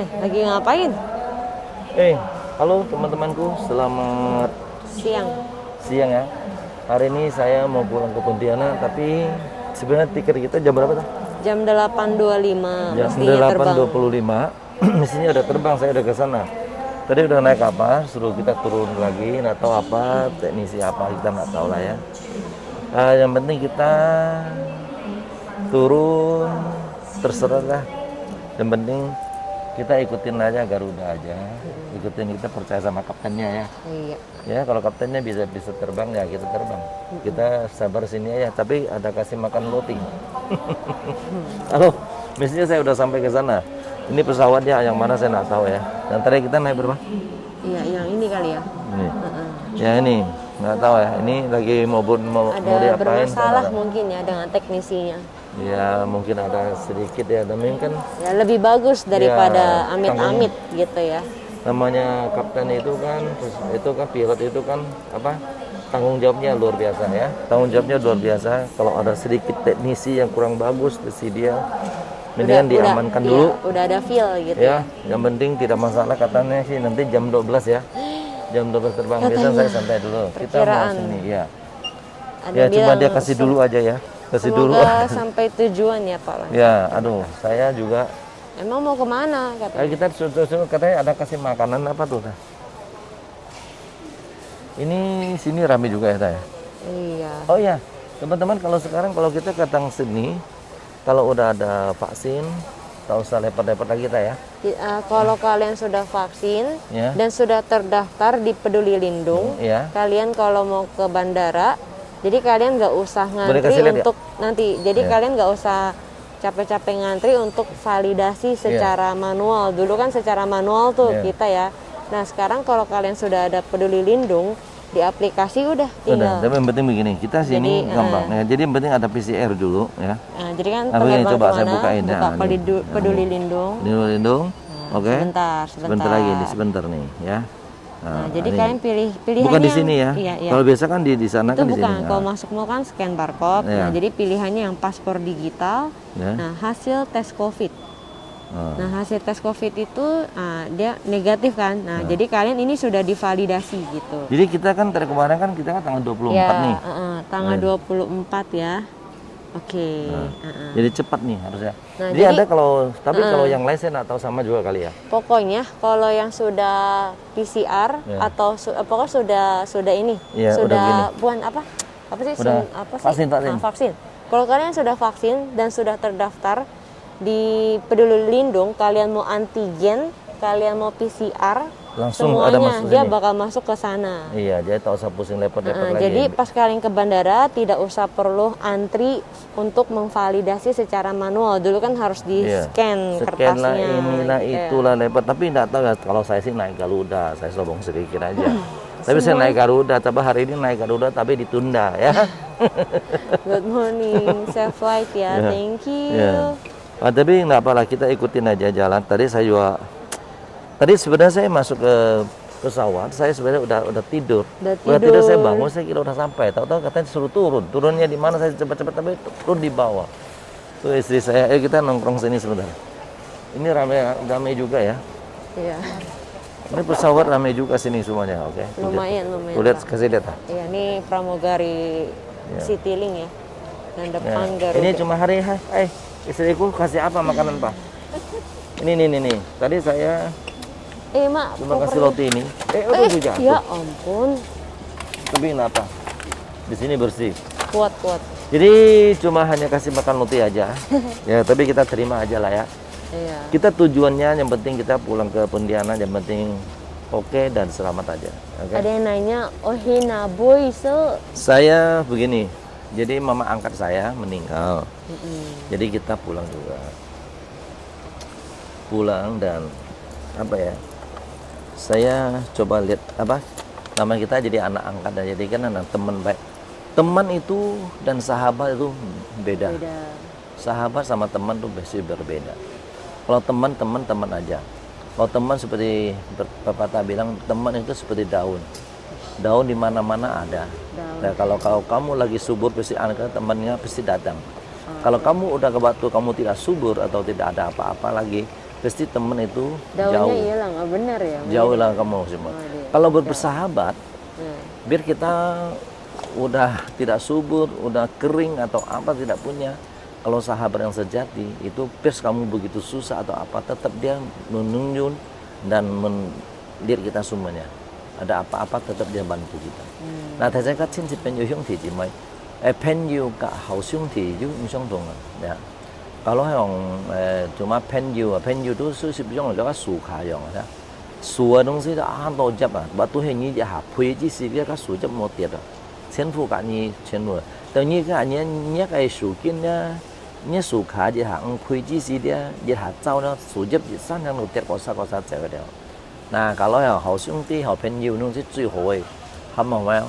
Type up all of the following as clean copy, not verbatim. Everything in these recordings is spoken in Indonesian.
Lagi ngapain? Halo teman-temanku, selamat Siang. ya. Hari ini saya mau pulang ke Pontianak, tapi sebenarnya tiket kita jam berapa tuh? Jam 8.25 Jam mestinya terbang. 8.25. Mestinya udah terbang, saya udah ke sana. Tadi udah naik kapal, suruh kita turun lagi, nggak tahu apa, teknisi apa, kita nggak tahu lah ya. Yang penting kita turun, terserah lah. Yang penting kita ikutin aja Garuda aja, ikutin, kita percaya sama kaptennya ya. Iya. Ya kalau kaptennya bisa terbang ya kita terbang. Kita sabar sini aja, tapi ada kasih makan loting. Halo, mestinya saya udah sampai ke sana. Ini pesawatnya yang mana saya nggak tahu ya. Dan tadi kita naik berapa? Iya, yang ini kali ya. Ini. Ya ini nggak tahu ya. Ini lagi mau Ada diapain? bermasalah mungkin ya dengan teknisinya. Ya mungkin ada sedikit ya, tapi kan Ya lebih bagus daripada ya, amit-amit gitu ya. namanya kapten itu kan pilot itu kan apa, tanggung jawabnya luar biasa ya. Tanggung jawabnya luar biasa. Kalau ada sedikit teknisi yang kurang bagus di dia, mendingan diamankan dulu. Udah ada feel gitu Ya, yang penting tidak masalah, katanya sih nanti jam 12 ya. Jam 12 terbang. Biasanya saya santai dulu. Kita mau sini ya. Ya cuma dia kasih dulu aja ya. Kasih dulu. Semoga sampai tujuan ya Pak. Ya, aduh, saya juga. Emang mau kemana katanya? Kita suruh katanya ada kasih makanan apa tuh? Ini sini rame juga ya, Taya? Iya. Oh ya, teman-teman, kalau sekarang kalau kita datang sini, kalau udah ada vaksin, tak usah lepet-lepet lagi ya. Kalau kalian sudah vaksin Ya. dan sudah terdaftar di Peduli Lindung, Ya. kalian kalau mau ke bandara, jadi kalian nggak usah ngantri kasih lihat untuk nanti. Jadi Ya. kalian nggak usah capek-capek ngantri untuk validasi secara manual. Dulu kan secara manual tuh Ya. kita ya. Nah sekarang kalau kalian sudah ada Peduli Lindung di aplikasi udah tinggal. Udah, tapi yang penting begini, kita sini gampang ya. Jadi yang penting ada PCR dulu ya. Nah, jadi kan Apa ini, penerbang coba saya kemana, bukain ya. buka Peduli Lindung. Peduli Lindung. Oke. Sebentar. Lagi nih, sebentar nih ya. Nah, jadi ini. kalian pilihannya Bukan di sini ya. Iya. Kalau biasa kan di sana Itu kan di sini. bukan, kalau masuk mau kan scan barcode. Iya. Nah, jadi pilihannya yang paspor digital. Ya. Nah, hasil tes COVID. Nah, hasil tes COVID itu dia negatif kan. Nah, jadi kalian ini sudah divalidasi gitu. Jadi kita kan dari kemarin kan kita kan tanggal 24 nih. Tanggal 24 ya. Oke. Jadi cepat nih harusnya. Nah, jadi ada kalau yang lain saya nggak tahu sama juga kali ya. Pokoknya kalau yang sudah PCR atau pokoknya sudah ini, Ya, sudah bukan apa sih? Udah Vaksin. Kalau kalian sudah vaksin dan sudah terdaftar di Peduli Lindung, kalian mau antigen, kalian mau PCR, langsung semuanya ada masuk dia sini. bakal masuk ke sana. Iya, jadi tak usah pusing lepet-lepet lagi. Jadi pas kalian ke bandara tidak usah perlu antri untuk memvalidasi secara manual. Dulu kan harus di-scan Scan lah, kertasnya. inilah itulah lepet. Tapi enggak tahu ya, kalau saya sih naik Garuda, saya sombong sedikit aja. Tapi saya naik Garuda, tapi hari ini naik Garuda tapi ditunda ya. Good morning, safe flight ya, thank you. Ya. Tapi nggak apalah, kita ikutin aja jalan. Tadi sebenarnya saya masuk ke pesawat, saya sebenarnya udah tidur. Udah tidur, saya bangun, saya kira udah sampai. Tahu-tahu katanya suruh turun. Turunnya di mana, saya cepat-cepat, tapi turun di bawah. Tuh istri saya, kita nongkrong sini sebentar. Ini ramai juga ya. Iya. Ini pesawat ramai juga sini semuanya, oke. Lumayan. Lihat, kasih lihat. Iya, ini pramugari Citylink ya. Dan depan Ya. Garuda. Ini cuma hari, istriku kasih apa makanan Pak? Ini. Tadi saya Mak, cuma kasih roti ini. Udah jatuh. Ya ampun. Tapi kenapa? Di sini bersih. Kuat. Jadi cuma hanya kasih makan roti aja. Ya, tapi kita terima aja lah ya. Iya. Kita tujuannya yang penting kita pulang ke Pontianak, yang penting oke dan selamat aja. Okay? Ada yang nanya, Hina boy, Saya begini. Jadi mama angkat saya meninggal. Jadi kita pulang juga. Pulang dan saya coba lihat nama kita jadi anak angkat, jadi kan anak teman baik. Teman itu dan sahabat itu beda. Sahabat sama teman tuh pasti berbeda. Kalau teman aja. Kalau teman seperti pepatah bilang, teman itu seperti daun. Daun di mana-mana ada. Nah, kalau kamu lagi subur, pasti temannya pasti datang. Kalau kamu udah ke waktu kamu tidak subur atau tidak ada apa-apa lagi, pasti teman itu Daunnya jauh. hilang, bener ya? Jauh lah kamu semua. iya. Kalau bersahabat, Nah, biar kita udah tidak subur, udah kering atau apa tidak punya. Kalau sahabat yang sejati itu pers kamu begitu susah atau apa, tetap dia menunjuk dan melihat kita semuanya. Ada apa-apa tetap dia bantu kita. Nah, saya kata cinta penyu兄弟姐妹，朋友跟好兄弟就不相同啊。呀，kalau yang cuma penyu itu sebetulnya juga suka yang ada. Suka 东西就按到接啊，把都是你一下配置是个数接冇跌的，全部干你全部。等你看你个数金呢，你数卡一下，配置是的，一下走呢，数接三样都跌过啥走的。Nah, kalau yang 好兄弟好朋友 itu最好的，他们没有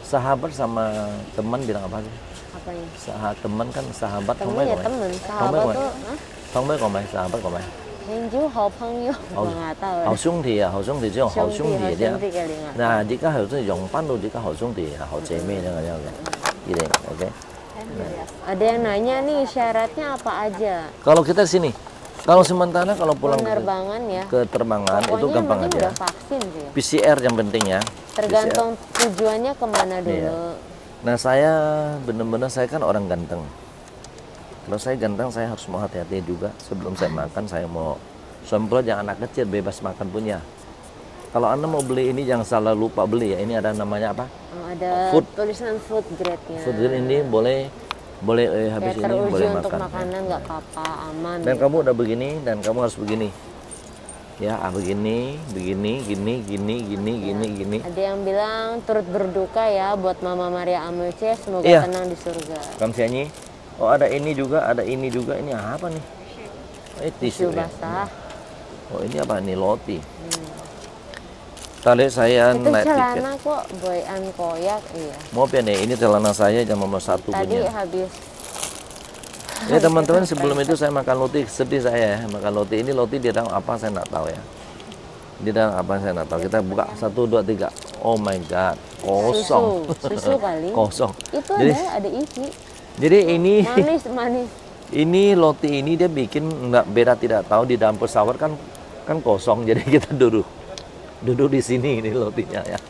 sahabat sama teman bilang apa sih? apa nih? Teman kan sahabat không Temen mấy ya còn temen, không mấy sahabat còn tuh, hah? không mấy còn mấy sahabat còn mấy Henju, hao pengyo, Hao- gua nggak tahu. 好兄弟啊，好兄弟这种好兄弟这样。 kali nggak tahu. Nah, jika hal itu yang pandu jika 好兄弟好姐妹那个样子，gitu, oke. Ada yang nanya nih syaratnya apa aja? Kalau kita sini, kalau sementara kalau pulang Penerbangan ya. ke terbangan itu Pokoknya gampang yang penting aja. udah vaksin sih ya. PCR yang penting ya. Tergantung tujuannya kemana dulu. Iya. Nah, saya benar-benar saya kan orang ganteng. Kalau saya ganteng saya harus mau hati-hati juga sebelum saya makan saya mau sampel jangan anak kecil bebas makan punya. Kalau Anda mau beli ini jangan salah lupa beli ya. Ini ada namanya apa? Ada Food. tulisan food grade-nya. Food grade ini boleh habis Kayak ini teruji boleh untuk makan. makanan nggak apa-apa, aman. Dan gitu. kamu udah begini dan kamu harus begini. Ya, begini, gini. Ada yang bilang turut berduka ya buat Mama Maria Amece, semoga Iya. tenang di surga. Kamsianyi. Oh, ada ini juga. Ini apa nih? Tisu Tisu ya. basah. Oh, ini apa nih? Roti. Tadi saya Itu naik tiket. celana kok boyan koyak, iya. Mau ya nih, ini celana saya jam nomor 1 Tadi punya. habis Ya teman-teman, sebelum itu saya makan roti, sedih saya ya, makan roti. Ini roti di dalam apa saya nggak tahu ya. Di dalam apa saya nggak tahu. Kita buka 1, 2, 3. Oh my god, kosong. susu kali. Kosong. Itu Jadi, ada isi. jadi ini Manis. ini roti ini dia bikin nggak beda tidak tahu di dalam pesawat kan kosong. Jadi kita duduk di sini ini rotinya ya.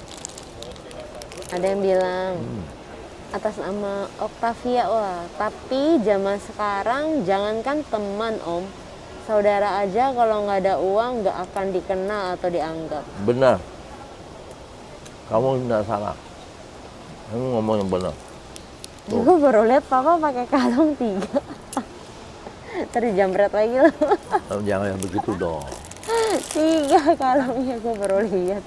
Ada yang bilang atas nama Octavia, wah, tapi zaman sekarang jangankan teman om, saudara aja kalau nggak ada uang nggak akan dikenal atau dianggap. Benar. Kamu tidak salah. Kamu ngomong yang benar. Tuh. Gue baru lihat papa pakai kalung 3. Terjamret lagi loh. Jangan yang begitu dong. 3 kalungnya gue baru lihat.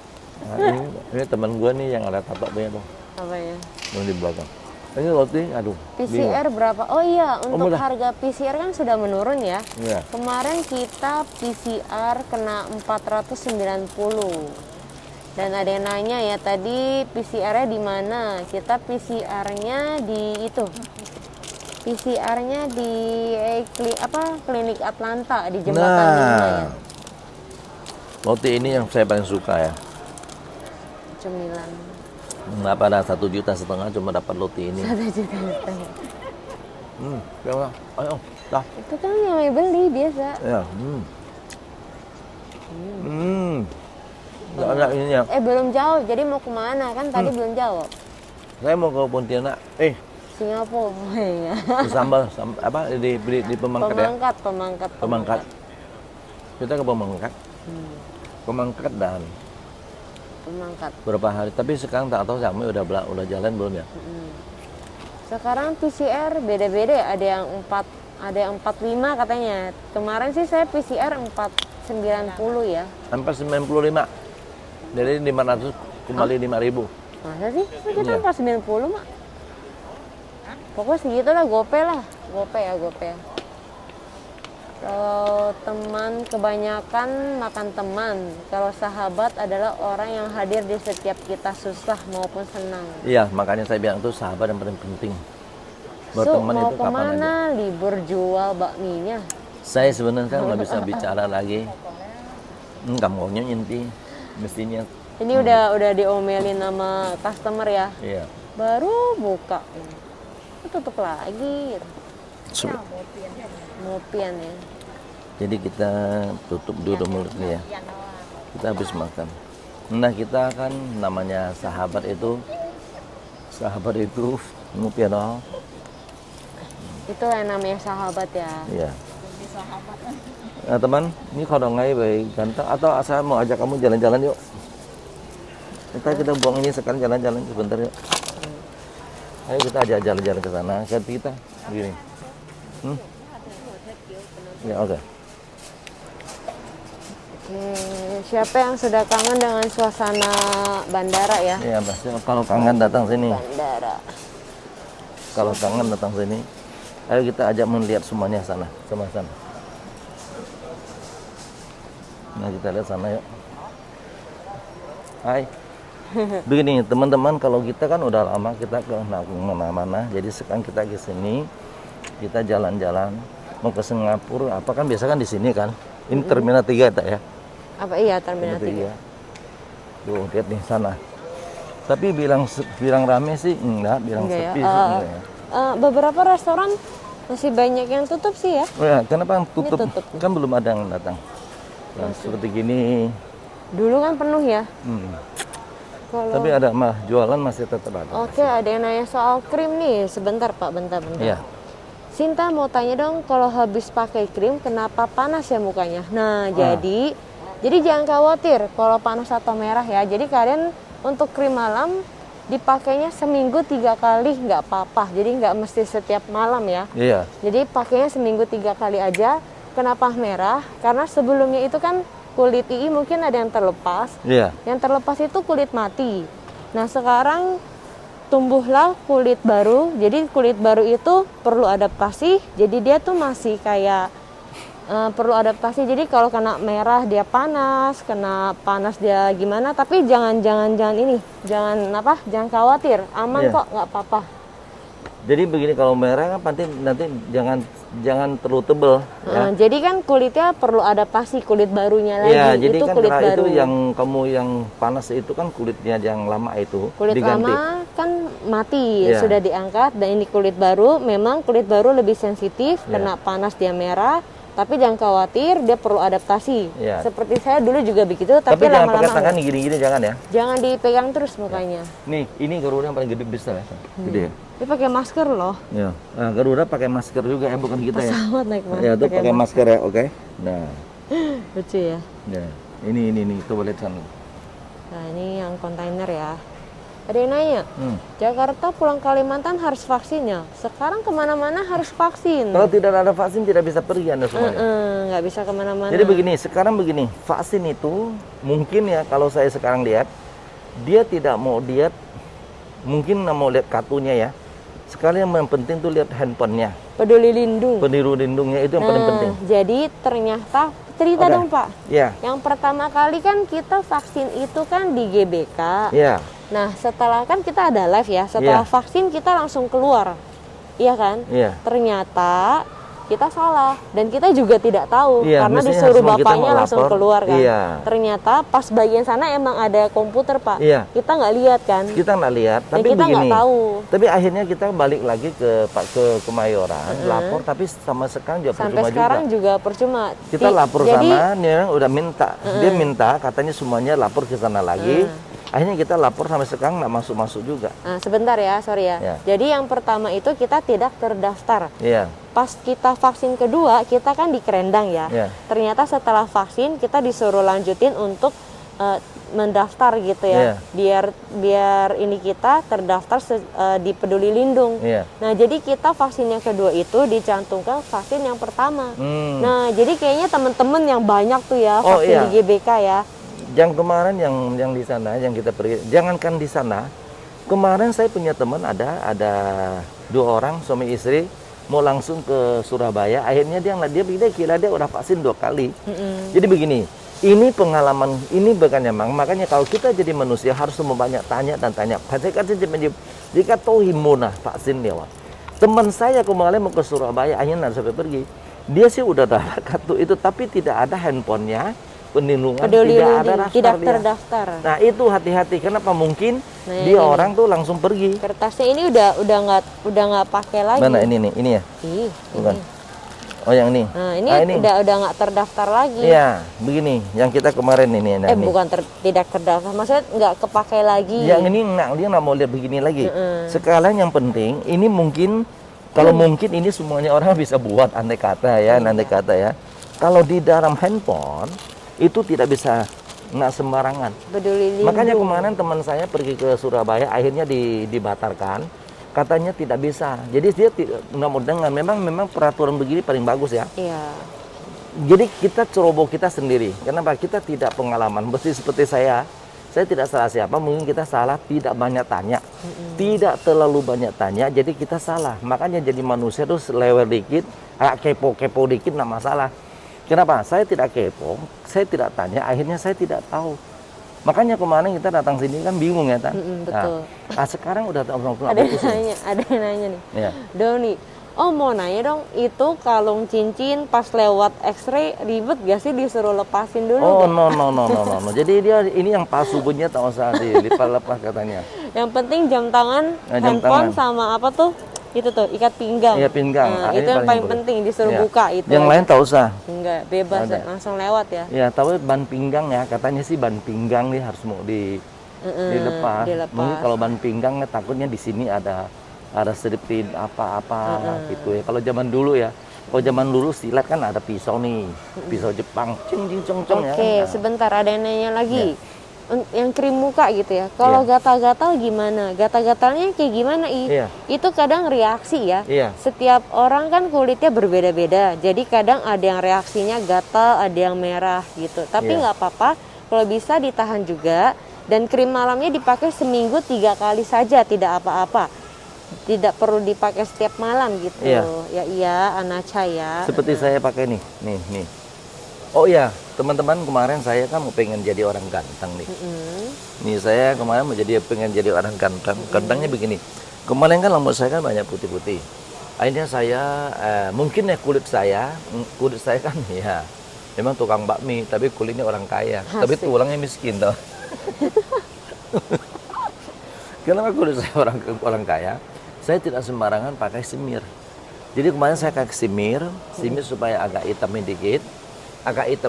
Nah, ini teman gue nih yang ada tato punya tuh, Apa ya? yang di belakang. Ini roti, aduh. PCR berapa? Oh iya, untuk murah. harga PCR kan sudah menurun ya. Iya. Kemarin kita PCR kena 490. Dan ada yang nanya ya tadi PCR-nya di mana? Kita PCR-nya di itu. PCR-nya di klinik Atlanta di Jembatan 5 ya. Roti ini yang saya paling suka ya. Cemilan. Nggak pada 1,5 juta cuma dapat roti ini. 1,5 juta. Ya, ayo, dah. Itu kan yang mau beli biasa. Ya, Nggak ada ini ya. Belum jawab. Jadi mau kemana kan tadi belum jawab. Saya mau ke Pontianak. Singapura. Iya. Di sambal apa di Pemangkat ya? Pemangkat. Kita ke Pemangkat. Pemangkat dan Pemangkat. berapa hari. Tapi sekarang tak tahu Sami udah jalan belum ya? Sekarang PCR beda-beda ya. Ada yang 45 katanya. Kemarin sih saya PCR 490 ya. 495. Dari 500 kembali 5.000. Masa sih? Kita Iya. 490 mak. Pokoknya segitu lah, gope ya. Kalau teman kebanyakan makan teman. Kalau sahabat adalah orang yang hadir di setiap kita susah maupun senang. Iya, makanya saya bilang itu sahabat yang paling penting. Buat So, teman mau itu kapan aja. kemana? Libur jual bakminya. Saya sebenarnya kan nggak bisa bicara lagi. Nggak maunya inti, mestinya. Ini udah diomelin sama customer ya. Iya. Baru buka. Tutup lagi. Ngopian ya. Jadi kita tutup dulu mulutnya ya. Kita habis makan. Nah kita kan namanya sahabat itu ngupiano. Itu yang namanya sahabat ya. Iya. Nah teman, ini kalau ngai baik ganteng atau asal mau ajak kamu jalan-jalan yuk. Kita buang ini sekarang jalan-jalan sebentar yuk. Ayo kita ajak jalan-jalan ke sana. Kita begini. Ya oke. Oke, siapa yang sudah kangen dengan suasana bandara ya? Iya, pasti kalau kangen datang sini. Bandara. Kalau kangen datang sini. Ayo kita ajak melihat semuanya sana, sama sana. Nah, kita lihat sana yuk. Hai. Begini, teman-teman, kalau kita kan udah lama kita ke mana-mana. Jadi sekarang kita ke sini, kita jalan-jalan mau ke Singapura. Apa kan biasa kan di sini kan? Ini Terminal 3 tak ya? Apa iya Terminal 3? Tuh, lihat nih sana. Tapi bilang rame sih enggak, bilang Enggak sepi ya? sih enggak ya. Beberapa restoran masih banyak yang tutup sih ya. Oh ya, kenapa tutup? Ini tutup. Kan belum ada yang datang. Nah, seperti gini. Dulu kan penuh ya. Tapi ada mah jualan masih tetap ada. Oke, ada yang nanya soal krim nih. Sebentar Pak, bentar. Iya. Sinta mau tanya dong, kalau habis pakai krim kenapa panas ya mukanya? Nah, jadi jangan khawatir kalau panas atau merah ya. Jadi kalian untuk krim malam dipakainya seminggu 3 kali nggak apa-apa. Jadi nggak mesti setiap malam ya. Iya. Jadi pakainya seminggu 3 kali aja. Kenapa merah? Karena sebelumnya itu kan kulit II mungkin ada yang terlepas. Iya. Yang terlepas itu kulit mati. Nah sekarang tumbuhlah kulit baru. Jadi kulit baru itu perlu adaptasi. Jadi dia tuh masih kayak perlu adaptasi. Jadi kalau kena merah dia panas, kena panas dia gimana. Tapi jangan khawatir, aman kok, nggak apa-apa. Jadi begini, kalau merah kan nanti jangan terlalu tebel. Ya. Jadi kan kulitnya perlu adaptasi, kulit barunya lagi. Ya, jadi itu kan kulit baru. Itu yang panas itu kan kulitnya yang lama itu Kulit diganti. lama kan mati, Ya. sudah diangkat. Dan ini kulit baru, memang kulit baru lebih sensitif, kena panas dia merah. Tapi jangan khawatir, dia perlu adaptasi. Ya. Seperti saya dulu juga begitu, tapi jangan lama-lama pakai tangan gini-gini, jangan ya. jangan dipegang terus mukanya. Nih, ini Garuda yang paling gede besar ya. Gede ya. Dia pakai masker loh. Ya. Nah, Garuda pakai masker juga ya, bukan kita ya. Pesawat naik masker. Ya, itu pakai masker ya, oke. Nah. Lucu ya. Ya. Ini coba lihat sana. Nah, ini yang kontainer ya. Ada yang nanya, Jakarta pulang Kalimantan harus vaksinnya. Sekarang kemana-mana harus vaksin. Kalau tidak ada vaksin tidak bisa pergi Anda semuanya. Nggak bisa kemana-mana. Jadi sekarang begini, vaksin itu mungkin ya kalau saya sekarang lihat, dia tidak mau lihat, mungkin nggak mau lihat kartunya ya. Sekali yang penting tuh lihat handphonenya. Peduli lindung. Peduli lindungnya itu yang paling penting. Jadi ternyata cerita dong Pak. Ya. Yang pertama kali kan kita vaksin itu kan di GBK. Iya. Nah setelah kan kita ada live ya. Setelah vaksin kita langsung keluar. Iya kan? Iya. Ternyata kita salah dan kita juga tidak tahu karena disuruh semua kita bapaknya mau langsung lapor. keluar kan. Iya. Ternyata pas bagian sana emang ada komputer Pak. Iya. Kita nggak lihat kan. Kita nggak lihat, Dan tapi kita begini. nggak tahu. Tapi akhirnya kita balik lagi ke Kemayoran, lapor, tapi sama sekarang juga Sampai percuma sekarang juga. percuma. Kita lapor Jadi, sana, dia udah minta, dia minta katanya semuanya lapor ke sana lagi. Akhirnya kita lapor sampai sekarang nggak masuk juga. Nah, sebentar ya, sorry ya. Jadi yang pertama itu kita tidak terdaftar. Iya. Pas kita vaksin kedua, kita kan di Kerendang ya. Ternyata setelah vaksin kita disuruh lanjutin untuk mendaftar gitu ya. Biar ini kita terdaftar di Peduli Lindung. Nah, jadi kita vaksin yang kedua itu dicantumkan vaksin yang pertama. Nah, jadi kayaknya teman-teman yang banyak tuh ya vaksin di GBK ya. Yang kemarin yang di sana, yang kita pergi, jangankan di sana. Kemarin saya punya teman ada 2 orang suami istri mau langsung ke Surabaya. Akhirnya dia kira dia udah vaksin 2 kali. Jadi begini, ini pengalaman ini bukannya makanya kalau kita jadi manusia harus banyak tanya dan tanya. Jika tahu himuna vaksin dia, teman saya kemarin mau ke Surabaya, akhirnya harus sampai pergi. Dia sih udah dapat kartu itu, tapi tidak ada handphonenya. Perlindungan tidak terdaftar. Nah itu hati-hati. Kenapa mungkin dia orang tuh langsung pergi. Kertasnya ini udah nggak pakai lagi. Mana ini ya? Ih, bukan. Oh yang ini. Nah ini udah nggak terdaftar lagi. Iya, begini. Yang kita kemarin ini. Nah, ini. Bukan tidak terdaftar, maksudnya nggak kepakai lagi. Yang ini dia nggak mau lihat begini lagi. Sekalian yang penting, ini mungkin kalau mungkin ini semuanya orang bisa buat andai kata ya, andai kata ya. Kalau di dalam handphone itu tidak bisa nggak sembarangan. Peduli lindung. Makanya kemarin teman saya pergi ke Surabaya, akhirnya dibatalkan. Katanya tidak bisa. Jadi dia nggak mau dengar. Memang peraturan begini paling bagus ya. Iya. Jadi kita ceroboh kita sendiri. Kenapa? Kita tidak pengalaman. Seperti saya tidak salah siapa. Mungkin kita salah tidak banyak tanya. Tidak terlalu banyak tanya. Jadi kita salah. Makanya jadi manusia tuh lewer dikit, kepo dikit nggak masalah. Kenapa? Saya tidak kepo, saya tidak tanya. Akhirnya saya tidak tahu. Makanya kemarin kita datang sini kan bingung ya, Tan? Betul. Nah, sekarang udah tahu. Ada yang nanya nih. Ya. Doni, mau nanya dong, itu kalung cincin pas lewat X-ray ribet gak sih disuruh lepasin dulu? Oh, no. Jadi dia ini yang palsu punya tak usah dilepas katanya. Yang penting jam tangan, handphone sama apa tuh? Itu tuh ikat pinggang. Iya, pinggang. Nah, itu yang paling penting disuruh buka itu. Yang lain tak usah. Enggak, bebas langsung lewat ya. Ya, tahu ban pinggang ya, katanya sih ban pinggang nih harus mau dilepas. Mungkin kalau ban pinggang takutnya di sini ada sedikit apa-apa gitu ya. Kalau zaman dulu ya. Kalau zaman dulu silat kan ada pisau nih, pisau Jepang, cing cong ya. Oke, sebentar ada yang nanya lagi. Ya. Yang krim muka gitu ya. Kalau gatal-gatal gimana? Gatal-gatalnya kayak gimana? Itu kadang reaksi ya. Setiap orang kan kulitnya berbeda-beda. Jadi kadang ada yang reaksinya gatal, ada yang merah gitu. Tapi nggak apa-apa. Kalau bisa ditahan juga. Dan krim malamnya dipakai seminggu 3 kali saja, tidak apa-apa. Tidak perlu dipakai setiap malam gitu. Ya Anacha ya. Seperti saya pakai nih. Oh iya, teman-teman kemarin saya kan mau pengen jadi orang ganteng nih. Nih saya kemarin pengen jadi orang ganteng. Gantengnya begini. Kemarin kan rambut saya kan banyak putih-putih. Akhirnya saya mungkin ya kulit saya kan ya memang tukang bakmi, tapi kulitnya orang kaya. Tapi tulangnya miskin toh. Kenapa kulit saya orang kaya? Saya tidak sembarangan pakai semir. Jadi kemarin saya kasih semir supaya agak hitam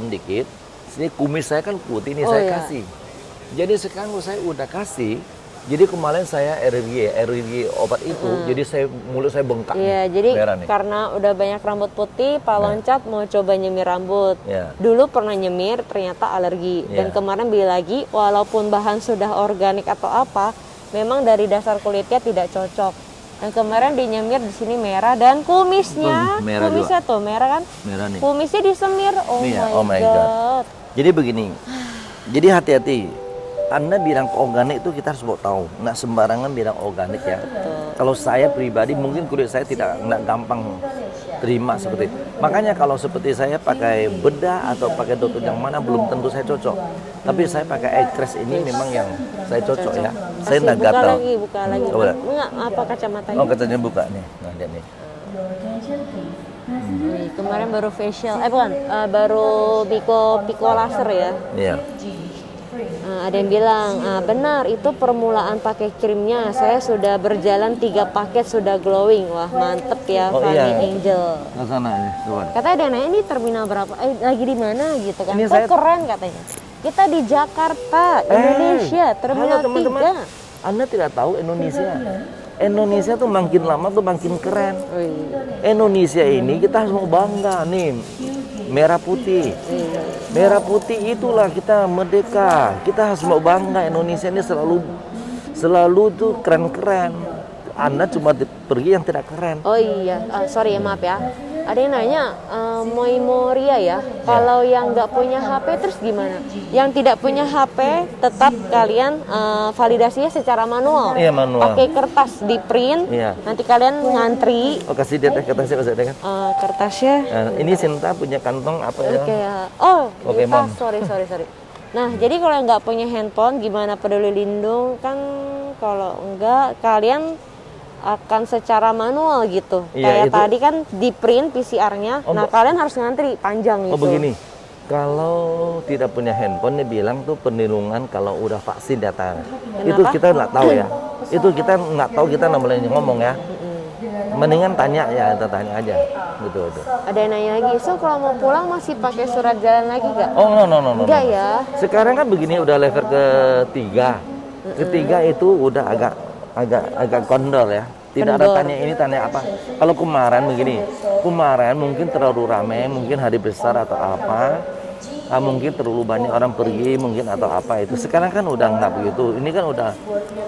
dikit. Sini kumis saya kan putih nih, saya kasih. Jadi sekarang saya udah kasih. Jadi kemarin saya alergi obat itu. Jadi mulut saya bengkak. Iya, jadi karena udah banyak rambut putih, Pak Loncat mau coba nyemir rambut. Dulu pernah nyemir, ternyata alergi. Dan kemarin beli lagi, walaupun bahan sudah organik atau apa, memang dari dasar kulitnya tidak cocok. Dan kemarin dinyemir di sini merah dan kumisnya tuh merah kan? Merah nih. Kumisnya disemir. Oh my god. Jadi begini. Jadi hati-hati. Anda bilang organik itu kita harus tahu. Nggak sembarangan bilang organik ya. Kalau saya pribadi mungkin kulit saya nggak gampang terima seperti itu. Makanya kalau seperti saya pakai bedah atau pakai dokter yang mana belum tentu saya cocok. Tapi saya pakai Actress ini memang yang saya cocok ya. Saya nggak gatal. Buka lagi. Enggak, apa kacamatanya? Oh, kacanya buka nih. Nah, lihat nih. Kemarin baru facial, baru piko laser ya. Iya. Ada yang bilang, benar itu permulaan pakai krimnya. Saya sudah berjalan 3 paket sudah glowing. Wah mantep ya, Fanny Angel. Ke sana nih, coba. Katanya ada yang nanya ini terminal berapa? Lagi di mana gitu kan? Kok keren katanya. Kita di Jakarta, Indonesia, terminal 3. Anda tidak tahu Indonesia tuh makin lama tuh makin keren. Indonesia ini kita harus mau bangga nih. Merah putih. Merah putih itulah kita merdeka. Kita harus mau bangga. Indonesia ini selalu tuh keren-keren. Anda cuma pergi yang tidak keren. Oh iya, sorry ya, maaf ya. Ada yang nanya, Moria ya, kalau yang nggak punya HP terus gimana? Yang tidak punya HP tetap kalian validasinya secara manual. Iya, manual. Pakai kertas di print, nanti kalian ngantri. Oh, kasih dia kertasnya maksudnya kan? Kertasnya. Ini Sinta punya kantong apa ya? Pokemon. Sorry. Nah, jadi kalau nggak punya handphone, gimana peduli lindung kan? Kalau enggak, kalian akan secara manual gitu. Kayak itu, tadi kan di print PCR-nya. Nah, kalian harus ngantri panjang gitu. Oh, begini. Kalau tidak punya handphone, dia bilang tuh perlindungan kalau udah vaksin datang. Itu kita nggak tahu ya. Itu kita nggak tahu, kita nggak boleh ngomong ya. Mendingan tanya ya, kita tanya aja. Gitu. Ada yang nanya lagi, so kalau mau pulang masih pakai surat jalan lagi nggak? Oh, no. Enggak ya. Sekarang kan begini udah level ketiga. Ketiga itu udah agak kondor ya. Tidak ada Kendor. tanya ini tanya apa. Kalau kemarin begini, kemarin mungkin terlalu ramai, mungkin hari besar atau apa, mungkin terlalu banyak orang pergi, mungkin atau apa itu. Sekarang kan udah nggak begitu. Ini kan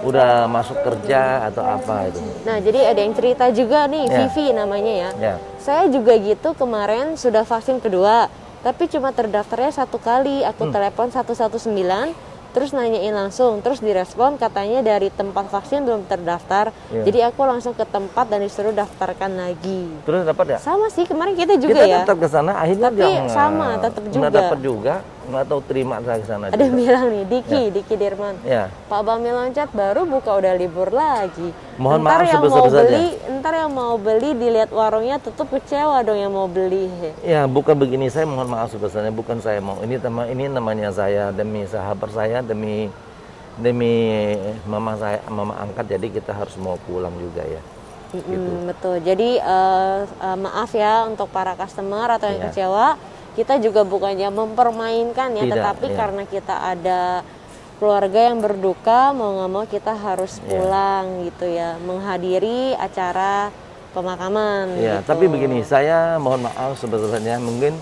udah masuk kerja atau apa itu. Nah, jadi ada yang cerita juga nih, Ya. Vivi namanya ya. Ya. Saya juga gitu kemarin sudah vaksin kedua, tapi cuma terdaftarnya 1 kali. Aku telepon 119, terus nanyain langsung, terus direspon katanya dari tempat vaksin belum terdaftar. Iya. Jadi aku langsung ke tempat dan disuruh daftarkan lagi. Terus dapat ya? Sama sih kemarin kita juga Kita ya. tetap ke sana, akhirnya Tapi sama, tetap juga. nggak dapat juga, nggak tahu terima saya ke sana. Ada yang juga. bilang nih, Diki Dirman. Ya. Pak Bami Loncat baru buka udah libur lagi. Mohon Ntar maaf yang mau sebesar-besarnya. beli, ntar yang mau beli dilihat warungnya tutup, kecewa dong yang mau beli. Ya, bukan begini, saya mohon maaf sebesarnya, bukan saya mau. Ini namanya saya demi sahabat saya, demi mama angkat, jadi kita harus mau pulang juga ya. Gitu. Betul. Jadi maaf ya untuk para customer atau yang Iya. kecewa. Kita juga bukannya mempermainkan ya, Tidak, tetapi iya. karena kita ada keluarga yang berduka, mau nggak mau kita harus pulang gitu ya, menghadiri acara pemakaman. Ya, gitu. tapi begini, saya mohon maaf sebetulnya, mungkin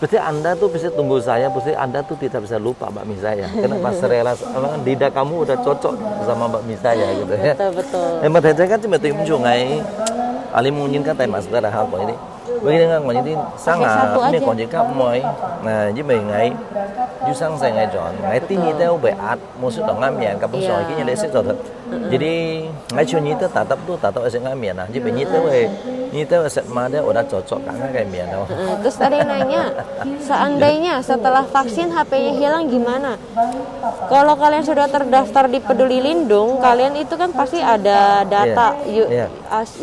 pasti Anda tuh bisa tunggu saya, pasti Anda tuh tidak bisa lupa bakmi saya. Kenapa serela, lidah kamu udah cocok sama bakmi saya gitu ya. Betul. Mà thầy thấy các chị mà tìm chủ ngày Ali mau nhìn các tay mas ra hal ko ini. Begini kan ini sang satu ini aja. còn các moi. Nah, với mình ngày du sang saya ngày chọn ngày tin như teo be at một sự đồng ngam miền các bác soi cái như lễ sẽ rồi thật. Jadi ngày chiều như teo tatap sẽ ngam miền à. Jadi như teo sẽ mà dia udah cocok karena kayak miền đâu. Terus ada yang nanya, seandainya setelah vaksin HP-nya hilang gimana? Kalau kalian sudah terdaftar di Peduli Lindung, kalian itu kan pasti ada data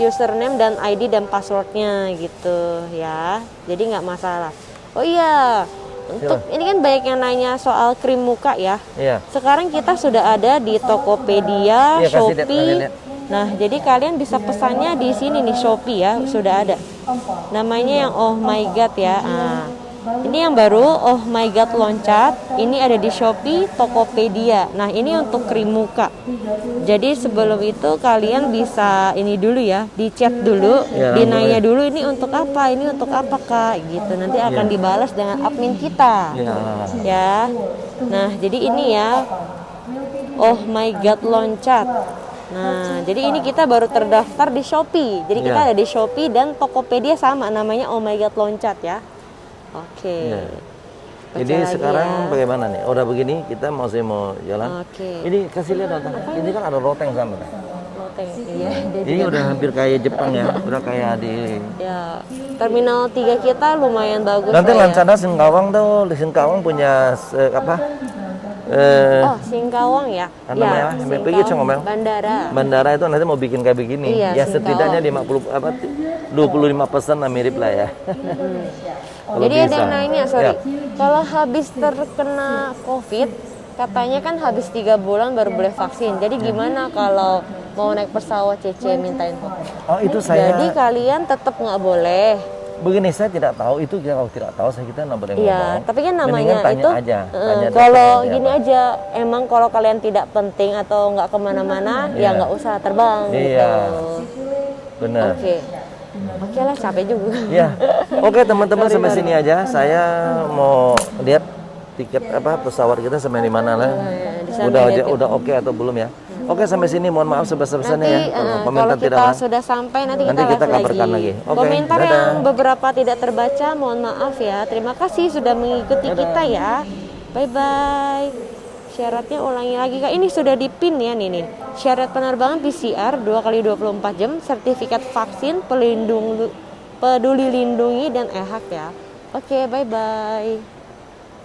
username dan ID dan passwordnya gitu ya. Jadi nggak masalah. Oh iya, untuk ini kan banyak yang nanya soal krim muka ya. Iya. Sekarang kita sudah ada di Tokopedia, Iya, kasih Shopee. lihat. Nah, jadi kalian bisa pesannya di sini nih, Shopee ya, sudah ada. Namanya yang Oh My God ya. Nah, ini yang baru Oh My God Loncat. Ini ada di Shopee, Tokopedia. Nah, ini untuk krim muka. Jadi sebelum itu kalian bisa ini dulu ya, di chat dulu, Ya, dinanya dulu ini untuk apa, ini untuk apa Kak, gitu. Nanti akan dibalas dengan admin kita. Ya. Ya. Nah, jadi ini ya Oh My God Loncat. Nah, jadi ini kita baru terdaftar di Shopee. Jadi kita ada di Shopee dan Tokopedia sama, namanya Oh My God Loncat ya. Oke. Ya. Baca Jadi lagi sekarang ya. bagaimana nih? Udah begini kita masih mau jalan. Oke. Ini kasih lihat Tante. Ini kan ada roteng sama kan? Loteng. Iya, dia Ini juga. udah hampir kayak Jepang ya. Udah kayak di Ya, Terminal 3 kita lumayan bagus nanti lah ya. Lancana Singkawang tuh, Singkawang punya apa? Oh, Singkawang ya. Apa namanya? Pergi Congomel. Bandara. Bandara itu nanti mau bikin kayak begini. Iya, Ya setidaknya Singkawang. 50 apa 25% lah mirip lah ya. Kalau Jadi ada bisa. yang nanya, sorry. Ya. Kalau habis terkena COVID, katanya kan habis 3 bulan baru boleh vaksin. Jadi gimana kalau mau naik pesawat CC minta info? Oh, itu saya. Jadi kalian tetap nggak boleh. Begini, saya tidak tahu itu, kalau tidak tahu kita nggak boleh ngomong. Iya, tapi kan namanya Mendingan tanya itu aja, tanya kalau dokter gini apa. aja, emang kalau kalian tidak penting atau nggak kemana-mana, ya Iya. nggak usah terbang Iya. gitu. Benar. Oke lah, capek juga. Ya, oke teman-teman, sampai Sorry. sini aja. Saya mau lihat tiket apa pesawat kita sampai di mana lah. di sana lihat ya. Udah oke atau belum ya? Oke, sampai sini. Mohon maaf sebesar-besarnya ya. Nanti Kalau kalau komentar kita tidak lah. sudah sampai nanti Nanti kita kita live kabarkan lagi. Oke, Komentar dadah. yang beberapa tidak terbaca, mohon maaf ya. Terima kasih sudah mengikuti kita ya. Bye bye. Syaratnya ulangi lagi Kak. Ini sudah dipin ya nih. Syarat penerbangan PCR 2 kali 24 jam, sertifikat vaksin, Peduli Lindungi dan EHAK ya. Oke, bye bye.